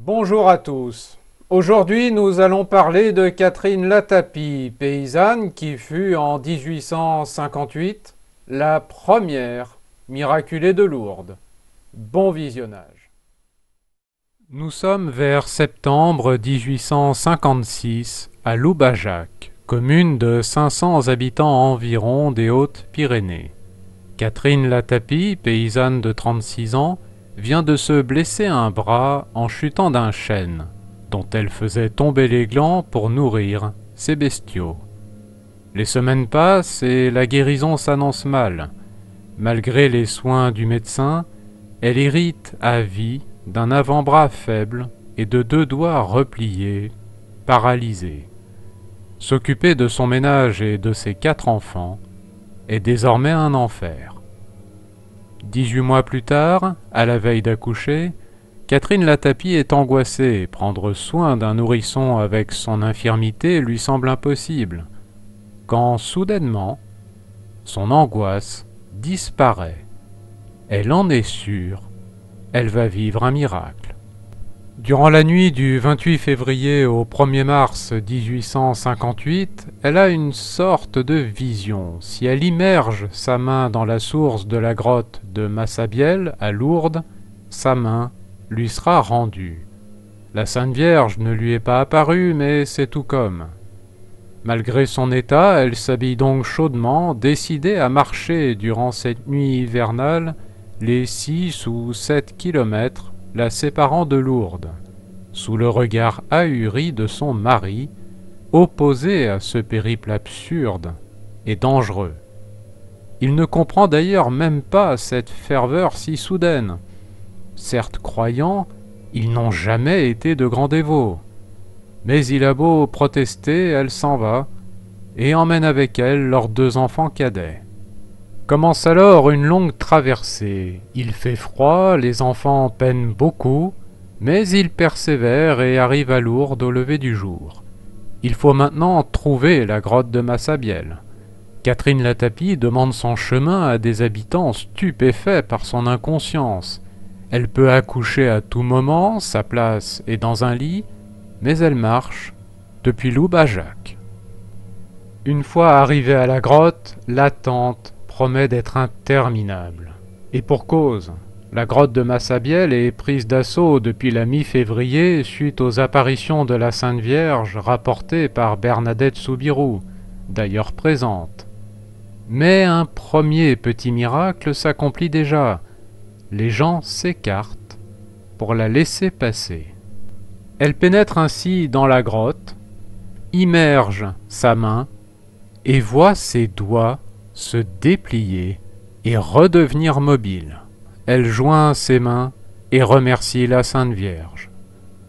Bonjour à tous. Aujourd'hui, nous allons parler de Catherine Latapie, paysanne qui fut en 1858 la première miraculée de Lourdes. Bon visionnage. Nous sommes vers septembre 1856 à Loubajac, commune de 500 habitants environ des Hautes-Pyrénées. Catherine Latapie, paysanne de 36 ans, vient de se blesser un bras en chutant d'un chêne, dont elle faisait tomber les glands pour nourrir ses bestiaux. Les semaines passent et la guérison s'annonce mal. Malgré les soins du médecin, elle hérite à vie d'un avant-bras faible et de 2 doigts repliés, paralysés. S'occuper de son ménage et de ses 4 enfants est désormais un enfer. 18 mois plus tard, à la veille d'accoucher, Catherine Latapie est angoissée. Prendre soin d'un nourrisson avec son infirmité lui semble impossible. Quand soudainement, son angoisse disparaît. Elle en est sûre, elle va vivre un miracle. Durant la nuit du 28 février au 1er mars 1858, elle a une sorte de vision. Si elle immerge sa main dans la source de la grotte de Massabielle à Lourdes, sa main lui sera rendue. La Sainte Vierge ne lui est pas apparue, mais c'est tout comme. Malgré son état, elle s'habille donc chaudement, décidée à marcher durant cette nuit hivernale les 6 ou 7 kilomètres la séparant de Lourdes, sous le regard ahuri de son mari, opposé à ce périple absurde et dangereux. Il ne comprend d'ailleurs même pas cette ferveur si soudaine. Certes croyants, ils n'ont jamais été de grands dévots. Mais il a beau protester, elle s'en va, et emmène avec elle leurs 2 enfants cadets. Commence alors une longue traversée. Il fait froid, les enfants peinent beaucoup, mais ils persévèrent et arrivent à Lourdes au lever du jour. Il faut maintenant trouver la grotte de Massabielle. Catherine Latapie demande son chemin à des habitants stupéfaits par son inconscience. Elle peut accoucher à tout moment, sa place est dans un lit, mais elle marche depuis Loubajac. Une fois arrivée à la grotte, l'attente promet d'être interminable. Et pour cause, la grotte de Massabielle est prise d'assaut depuis la mi-février suite aux apparitions de la Sainte Vierge rapportées par Bernadette Soubirous, d'ailleurs présente. Mais un premier petit miracle s'accomplit déjà. Les gens s'écartent pour la laisser passer. Elle pénètre ainsi dans la grotte, immerge sa main et voit ses doigts se déplier et redevenir mobiles. Elle joint ses mains et remercie la Sainte Vierge.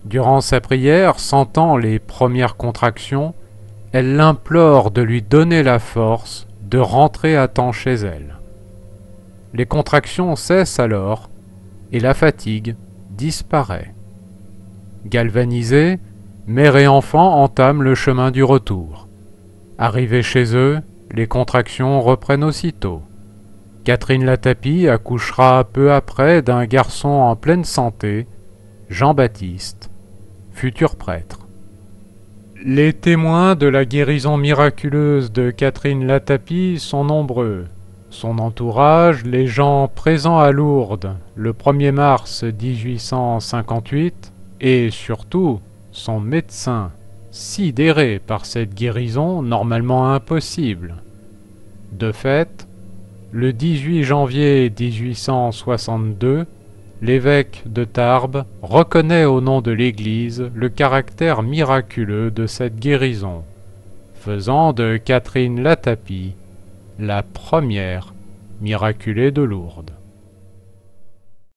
Durant sa prière, sentant les premières contractions, elle l'implore de lui donner la force de rentrer à temps chez elle. Les contractions cessent alors et la fatigue disparaît. Galvanisés, mère et enfant entament le chemin du retour. Arrivés chez eux, les contractions reprennent aussitôt. Catherine Latapie accouchera peu après d'un garçon en pleine santé, Jean-Baptiste, futur prêtre. Les témoins de la guérison miraculeuse de Catherine Latapie sont nombreux. Son entourage, les gens présents à Lourdes le 1er mars 1858 et surtout son médecin, sidéré par cette guérison normalement impossible. De fait, le 18 janvier 1862, l'évêque de Tarbes reconnaît au nom de l'Église le caractère miraculeux de cette guérison, faisant de Catherine Latapie la première miraculée de Lourdes.